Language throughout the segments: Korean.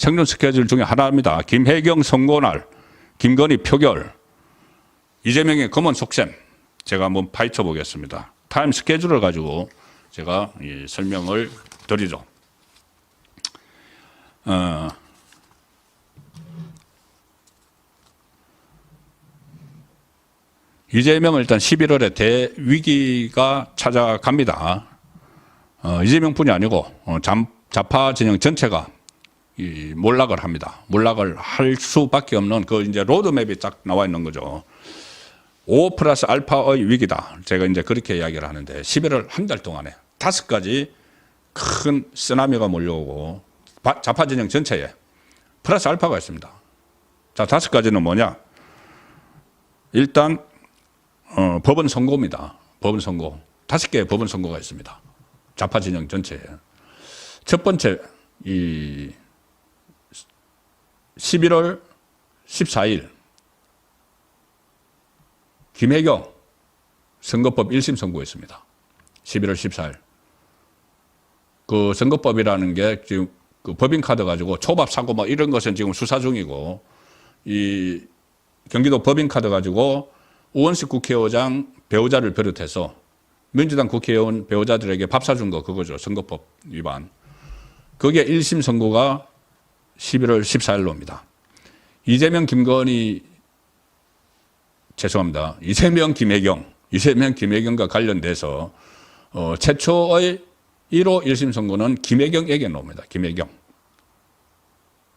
생존 스케줄 중에 하나입니다. 김혜경 선고날, 김건희 표결, 이재명의 검은 속셈. 제가 한번 파헤쳐 보겠습니다. 타임 스케줄을 가지고 제가 설명을 드리죠. 이재명은 일단 11월에 대위기가 찾아갑니다. 이재명뿐이 아니고 좌파 진영 전체가 몰락을 합니다. 몰락을 할 수밖에 없는 그 이제 로드맵이 딱 나와 있는 거죠. 5 플러스 알파의 위기다. 제가 이제 그렇게 이야기를 하는데 11월 한 달 동안에 5가지 큰 쓰나미가 몰려오고 좌파 진영 전체에 플러스 알파가 있습니다. 자, 5가지는 뭐냐? 일단 법원 선고입니다. 법원 선고. 5개의 법원 선고가 있습니다. 좌파 진영 전체에. 첫 번째, 11월 14일 김혜경 선거법 1심 선고했습니다. 11월 14일. 그 선거법이라는 게 지금 그 법인카드 가지고 초밥 사고 뭐 이런 것은 지금 수사 중이고, 이 경기도 법인카드 가지고 우원식 국회의장 배우자를 비롯해서 민주당 국회의원 배우자들에게 밥 사준 거 그거죠. 선거법 위반. 그게 1심 선고가 11월 14일로 옵니다. 이재명 김혜경과 관련돼서 최초의 1호 1심 선고는 김혜경에게 나옵니다. 김혜경.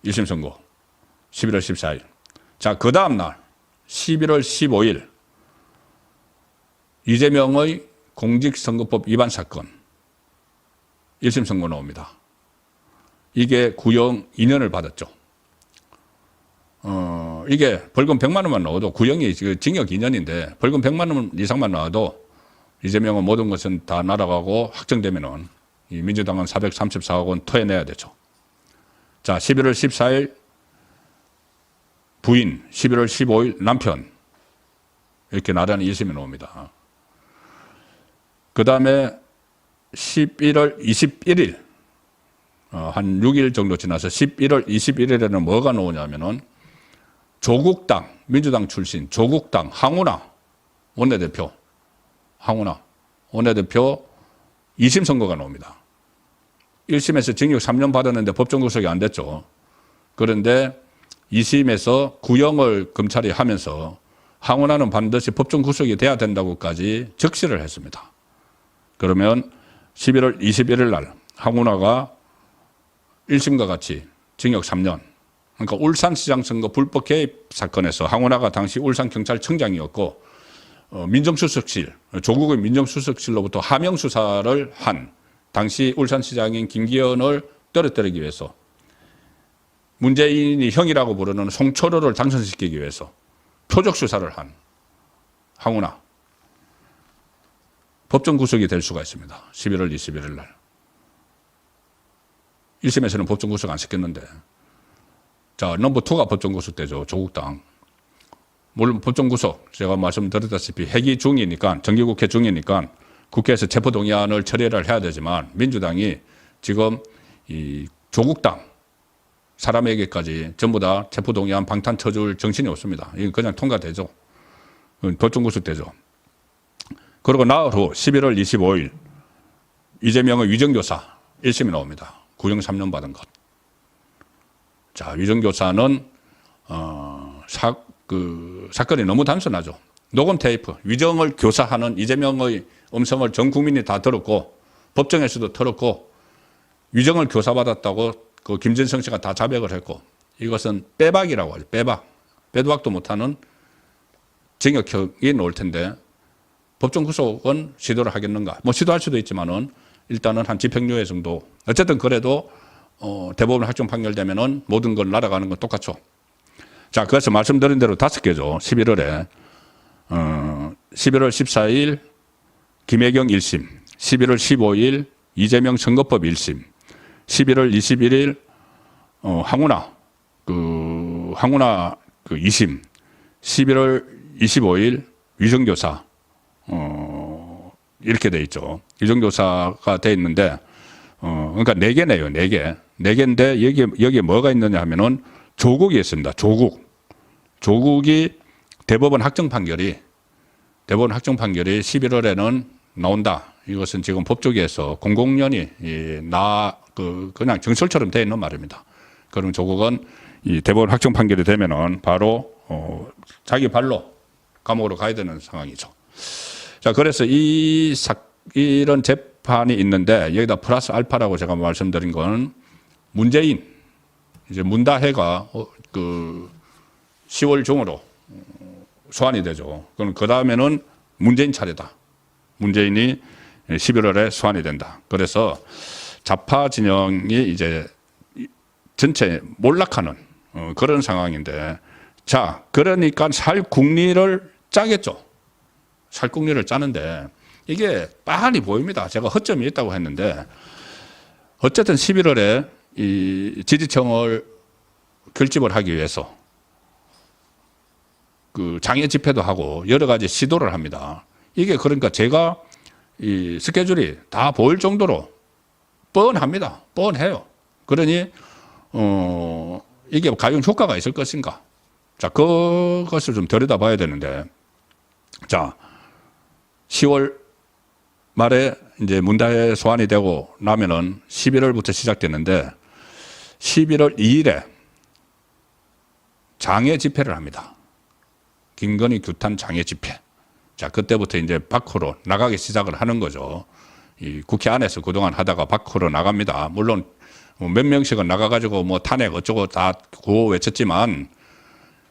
1심 선고. 11월 14일. 자, 그 다음 날 11월 15일 이재명의 공직선거법 위반 사건 1심 선고 나옵니다. 이게 구형 2년을 받았죠. 이게 벌금 100만 원만 나와도 구형이 징역 2년인데 벌금 100만 원 이상만 나와도 이재명은 모든 것은 다 날아가고 확정되면은 이 민주당은 434억 원 토해내야 되죠. 자, 11월 14일 부인, 11월 15일 남편 이렇게 나란히 1심이 나옵니다. 그 다음에 11월 21일 한 6일 정도 지나서 11월 21일에는 뭐가 나오냐면은 조국당, 민주당 출신 조국당 황운하 원내대표 2심 선고가 나옵니다. 1심에서 징역 3년 받았는데 법정 구속이 안 됐죠. 그런데 2심에서 구형을 검찰이 하면서 황운하는 반드시 법정 구속이 돼야 된다고까지 적시를 했습니다. 그러면 11월 21일 날 황운하가 1심과 같이 징역 3년. 그러니까 울산시장 선거 불법 개입 사건에서 황운하가 당시 울산경찰청장이었고 민정수석실, 조국의 민정수석실로부터 하명 수사를 한 당시 울산시장인 김기현을 떨어뜨리기 위해서 문재인이 형이라고 부르는 송철호를 당선시키기 위해서 표적 수사를 한 황운하. 법정 구속이 될 수가 있습니다. 11월 21일 날. 1심에서는 법정 구속 안 시켰는데. 자, 넘버 2가 법정 구속되죠. 조국당. 물론 법정 구속, 제가 말씀드렸다시피 회기 중이니까, 정기국회 중이니까 국회에서 체포동의안을 처리를 해야 되지만 민주당이 지금 이 조국당 사람에게까지 전부 다 체포동의안 방탄 쳐줄 정신이 없습니다. 이건 그냥 통과되죠. 법정 구속되죠. 그리고 나흘 후 11월 25일 이재명의 위정교사 1심이 나옵니다. 구형 3년 받은 것. 자, 위정교사는 사건이 너무 단순하죠. 녹음 테이프, 위정을 교사하는 이재명의 음성을 전 국민이 다 들었고 법정에서도 들었고 위정을 교사받았다고 그 김진성 씨가 다 자백을 했고 이것은 빼박이라고 하죠. 빼박. 빼도 박도 못하는 징역형이 나올 텐데 법정 구속은 시도를 하겠는가? 뭐 시도할 수도 있지만은 일단은 한 집행유예 정도. 어쨌든 그래도 대법원 확정 판결되면은 모든 걸 날아가는 건 똑같죠. 자, 그래서 말씀드린 대로 5개죠. 11월에 11월 14일 김혜경 1심, 11월 15일 이재명 선거법 1심, 11월 21일 황운하 2심, 11월 25일 위정교사 이렇게 돼 있죠. 위정교사가 돼 있는데 그러니까 4개네요. 4개. 4개인데 여기에 뭐가 있느냐 하면은 조국이 있습니다. 조국이 대법원 확정 판결이 11월에는 나온다. 이것은 지금 법조계에서 공공연히 그냥 정설처럼 되어 있는 말입니다. 그럼 조국은 이 대법원 확정 판결이 되면은 바로 자기 발로 감옥으로 가야 되는 상황이죠. 자, 그래서 이런 재판이 있는데 여기다 플러스 알파라고 제가 말씀드린 건 문재인, 이제 문다혜가 10월 중으로 소환이 되죠. 그럼 그 다음에는 문재인 차례다. 문재인이 11월에 소환이 된다. 그래서 좌파 진영이 이제 전체 몰락하는 그런 상황인데, 자, 그러니까 살국리를 짜겠죠. 살국리를 짜는데 이게 빤히 보입니다. 제가 허점이 있다고 했는데 어쨌든 11월에 이 지지층을 결집을 하기 위해서 그 장애 집회도 하고 여러 가지 시도를 합니다. 이게 그러니까 제가 이 스케줄이 다 보일 정도로 뻔합니다. 뻔해요. 그러니 이게 과연 효과가 있을 것인가? 자, 그것을 좀 들여다봐야 되는데, 자, 10월 말에 이제 문다혜 소환이 되고 나면은 11월부터 시작됐는데 11월 2일에 장애 집회를 합니다. 김건희 규탄 장애 집회. 자, 그때부터 이제 밖으로 나가기 시작을 하는 거죠. 이 국회 안에서 그동안 하다가 밖으로 나갑니다. 물론 몇 명씩은 나가가지고 뭐 탄핵 어쩌고 다 구호 외쳤지만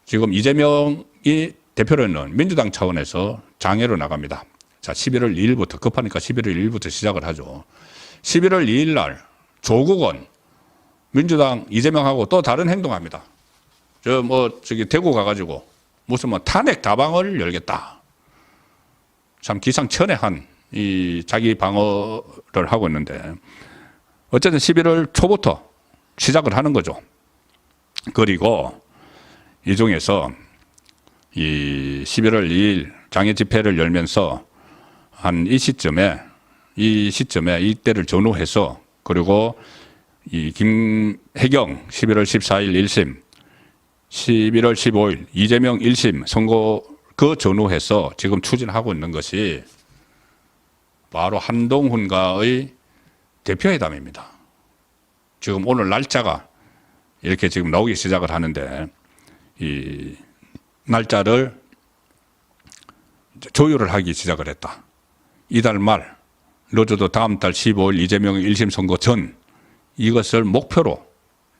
지금 이재명이 대표로 있는 민주당 차원에서 장애로 나갑니다. 자, 11월 2일부터, 급하니까 11월 2일부터 시작을 하죠. 11월 2일 날 조국은 민주당 이재명하고 또 다른 행동합니다. 저기 대구 가가지고 무슨 뭐 탄핵 다방을 열겠다. 참 기상천외한 이 자기 방어를 하고 있는데, 어쨌든 11월 초부터 시작을 하는 거죠. 그리고 이 중에서 이 11월 2일 장애 집회를 열면서 한 이 시점에 이때를 전후해서, 그리고 이 김혜경 11월 14일 1심, 11월 15일 이재명 1심 선고 그 전후해서 지금 추진하고 있는 것이 바로 한동훈과의 대표회담입니다. 지금 오늘 날짜가 이렇게 지금 나오기 시작을 하는데, 이 날짜를 조율을 하기 시작을 했다. 이달 말, 늦어도 다음 달 15일 이재명의 1심 선거 전, 이것을 목표로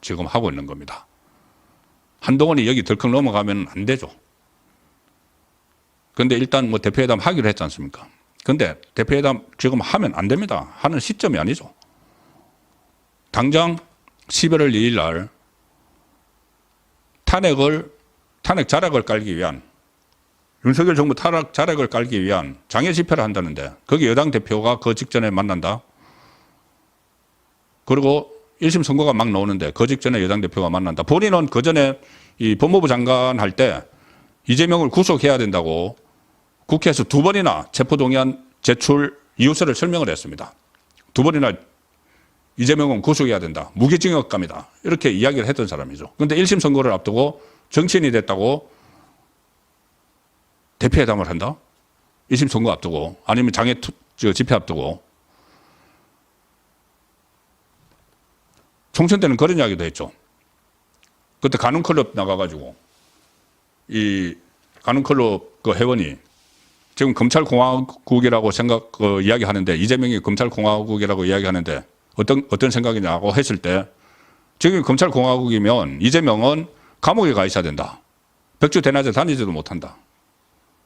지금 하고 있는 겁니다. 한동훈이 여기 덜컥 넘어가면 안 되죠. 근데 일단 뭐 대표회담 하기로 했지 않습니까? 근데 대표회담 지금 하면 안 됩니다. 하는 시점이 아니죠. 당장 11월 2일 날 탄핵 자락을 깔기 위한, 윤석열 정부 탄핵 자락을 깔기 위한 장애 집회를 한다는데 거기 여당 대표가 그 직전에 만난다. 그리고 1심 선고가 막 나오는데 그 직전에 여당 대표가 만난다. 본인은 그 전에 이 법무부 장관 할 때 이재명을 구속해야 된다고 국회에서 2번이나 체포동의안 제출 이유서를 설명을 했습니다. 2번이나 이재명은 구속해야 된다. 무기징역감이다. 이렇게 이야기를 했던 사람이죠. 그런데 1심 선고를 앞두고 정치인이 됐다고 대표회담을 한다? 1심 선고 앞두고, 아니면 장애 집회 앞두고. 총선 때는 그런 이야기도 했죠. 그때 가능클럽 나가가지고 이 가능클럽 그 회원이 지금 검찰공화국이라고 이야기하는데, 이재명이 검찰공화국이라고 이야기하는데 어떤 생각이냐고 했을 때, 지금 검찰공화국이면 이재명은 감옥에 가 있어야 된다. 백주 대낮에 다니지도 못한다.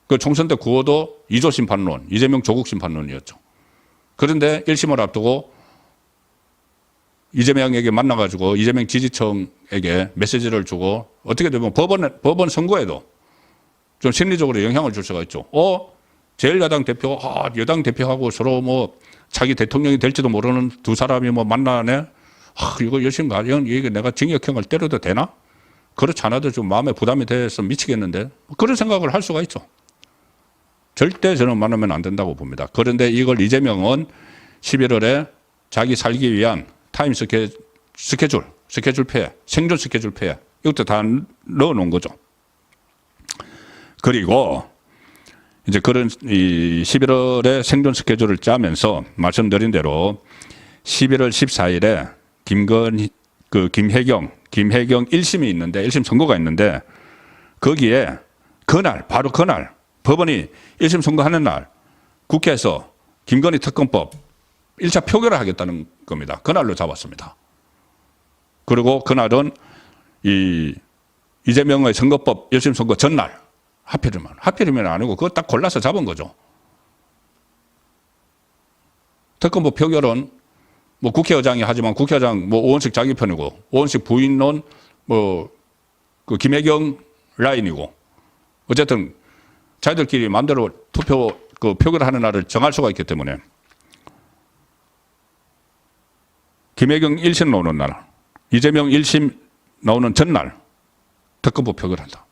그 총선 때 구호도 2조 심판론, 이재명 조국 심판론이었죠. 그런데 1심을 앞두고 이재명에게 만나가지고 이재명 지지층에게 메시지를 주고, 어떻게 되면 법원 선거에도 좀 심리적으로 영향을 줄 수가 있죠. 제1야당 대표, 여당 대표하고 서로 뭐 자기 대통령이 될지도 모르는 두 사람이 뭐 만나네. 이거 열심히 가면 이게 내가 징역형을 때려도 되나? 그렇지 않아도 좀 마음에 부담이 돼서 미치겠는데. 그런 생각을 할 수가 있죠. 절대 저는 만나면 안 된다고 봅니다. 그런데 이걸 이재명은 11월에 자기 살기 위한 타임 스케줄 폐해, 생존 스케줄 폐해 이것도 다 넣어놓은 거죠. 그리고 이제 그런 이 11월에 생존 스케줄을 짜면서 말씀드린 대로 11월 14일에 김혜경 1심이 있는데 1심 선고가 있는데 거기에 바로 그날 법원이 1심 선고하는 날 국회에서 김건희 특검법 1차 표결을 하겠다는 겁니다. 그날로 잡았습니다. 그리고 그날은 이재명의 선거법 1심 선거 전날 하필이면 아니고 그거 딱 골라서 잡은 거죠. 특검법 표결은 뭐 국회의장이 하지만 국회의장 뭐 오원식 자기 편이고 오원식 부인론 그 김혜경 라인이고 어쨌든 자기들끼리 마음대로 표결하는 날을 정할 수가 있기 때문에 김혜경 1심 나오는 날, 이재명 1심 나오는 전날 특검법 표결한다.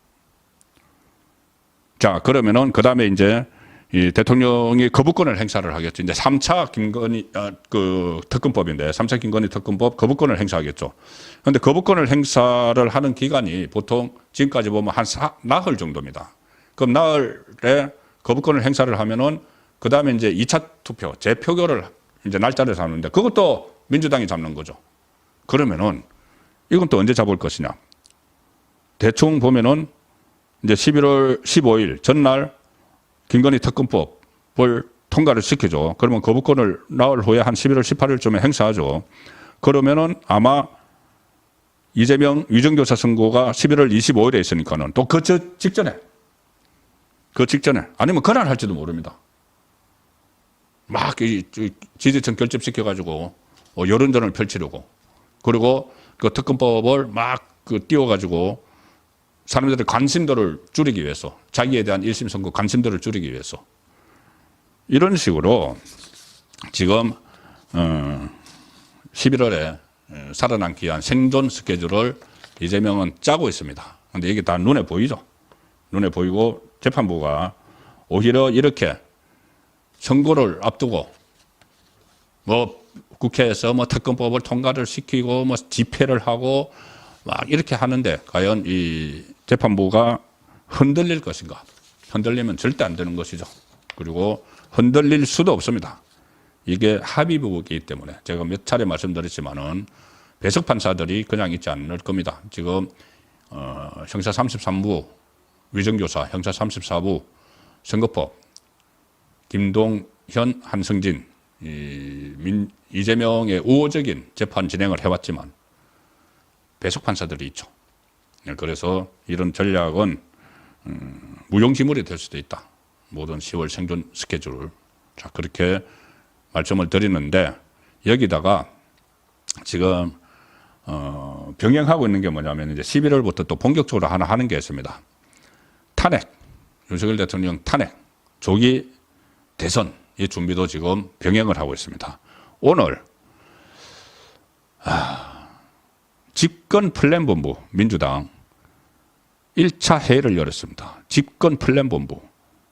자, 그러면은 그 다음에 이제 이 대통령이 거부권을 행사를 하겠죠. 이제 3차 특검법인데 3차 김건희 특검법 거부권을 행사하겠죠. 그런데 거부권을 행사를 하는 기간이 보통 지금까지 보면 한 나흘 정도입니다. 그럼 나흘에 거부권을 행사를 하면은 그 다음에 이제 2차 투표, 재표결을 이제 날짜를 잡는데 그것도 민주당이 잡는 거죠. 그러면은 이건 또 언제 잡을 것이냐. 대충 보면은 이제 11월 15일 전날 김건희 특검법을 통과를 시키죠. 그러면 거부권을 나흘 후에 한 11월 18일쯤에 행사하죠. 그러면은 아마 이재명 위정교사 선고가 11월 25일에 있으니까는 또 그 직전에 아니면 그날 할지도 모릅니다. 막 지지층 결집시켜가지고 여론전을 펼치려고 그리고 그 특검법을 막 띄워가지고 사람들의 관심도를 줄이기 위해서 자기에 대한 1심 선고 관심도를 줄이기 위해서 이런 식으로 지금 11월에 살아남기 위한 생존 스케줄을 이재명은 짜고 있습니다. 그런데 이게 다 눈에 보이죠. 눈에 보이고 재판부가 오히려 이렇게 선고를 앞두고 뭐 국회에서 뭐 특검법을 통과를 시키고 뭐 집회를 하고 막 이렇게 하는데 과연 이 재판부가 흔들릴 것인가? 흔들리면 절대 안 되는 것이죠. 그리고 흔들릴 수도 없습니다. 이게 합의부이기 때문에 제가 몇 차례 말씀드렸지만은 배석 판사들이 그냥 있지 않을 겁니다. 지금 형사 33부 위정교사, 형사 34부 선거법 김동현, 한성진 이재명의 우호적인 재판 진행을 해왔지만 배석 판사들이 있죠. 그래서 이런 전략은 무용지물이 될 수도 있다. 모든 10월 생존 스케줄을. 자, 그렇게 말씀을 드리는데 여기다가 지금 병행하고 있는 게 뭐냐면 이제 11월부터 또 본격적으로 하나 하는 게 있습니다. 탄핵, 윤석열 대통령 탄핵, 조기 대선 이 준비도 지금 병행을 하고 있습니다. 오늘 집권 플랜본부 민주당 1차 회의를 열었습니다. 집권 플랜본부.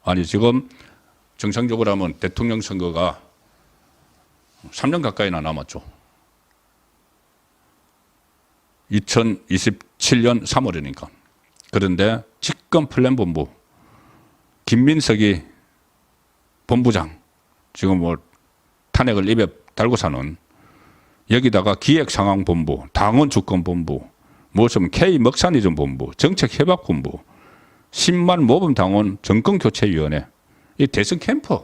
아니 지금 정상적으로 하면 대통령 선거가 3년 가까이나 남았죠. 2027년 3월이니까. 그런데 집권 플랜본부 김민석이 본부장 지금 뭐 탄핵을 입에 달고 사는 여기다가 기획상황본부, 당원주권본부, 무엇이면 K먹사니즘본부, 정책협약본부, 10만 모범당원 정권교체위원회, 이 대선 캠프,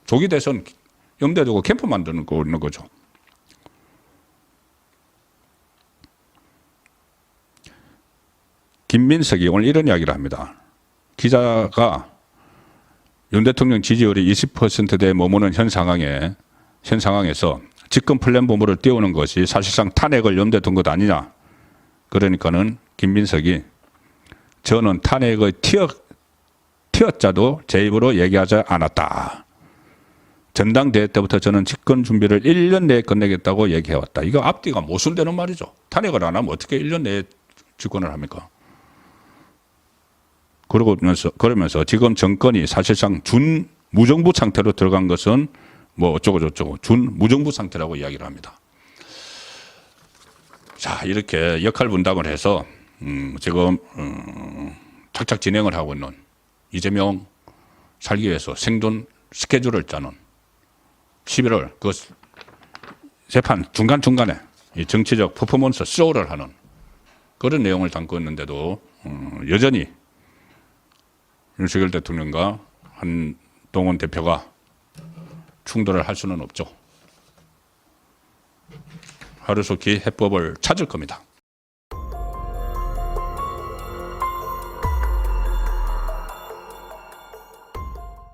조기 대선 염두에 두고 캠프 만드는 거 있는 거죠. 김민석이 오늘 이런 이야기를 합니다. 기자가 윤 대통령 지지율이 20%대에 머무는 현 상황에서 집권 플랜본부를 띄우는 것이 사실상 탄핵을 염두에 둔 것 아니냐. 그러니까는 김민석이 저는 탄핵의 티어자도 제 입으로 얘기하지 않았다. 전당대회 때부터 저는 집권 준비를 1년 내에 끝내겠다고 얘기해왔다. 이거 앞뒤가 모순되는 말이죠. 탄핵을 안 하면 어떻게 1년 내에 집권을 합니까? 그러면서 지금 정권이 사실상 준 무정부 상태로 들어간 것은 뭐 어쩌고 저쩌고 준 무정부 상태라고 이야기를 합니다. 자, 이렇게 역할 분담을 해서 지금 착착 진행을 하고 있는 이재명 살기 위해서 생존 스케줄을 짜는 11월 그 재판 중간중간에 이 정치적 퍼포먼스 쇼를 하는 그런 내용을 담고 있는데도 여전히 윤석열 대통령과 한동훈 대표가 충돌을 할 수는 없죠. 하루속히 해법을 찾을 겁니다.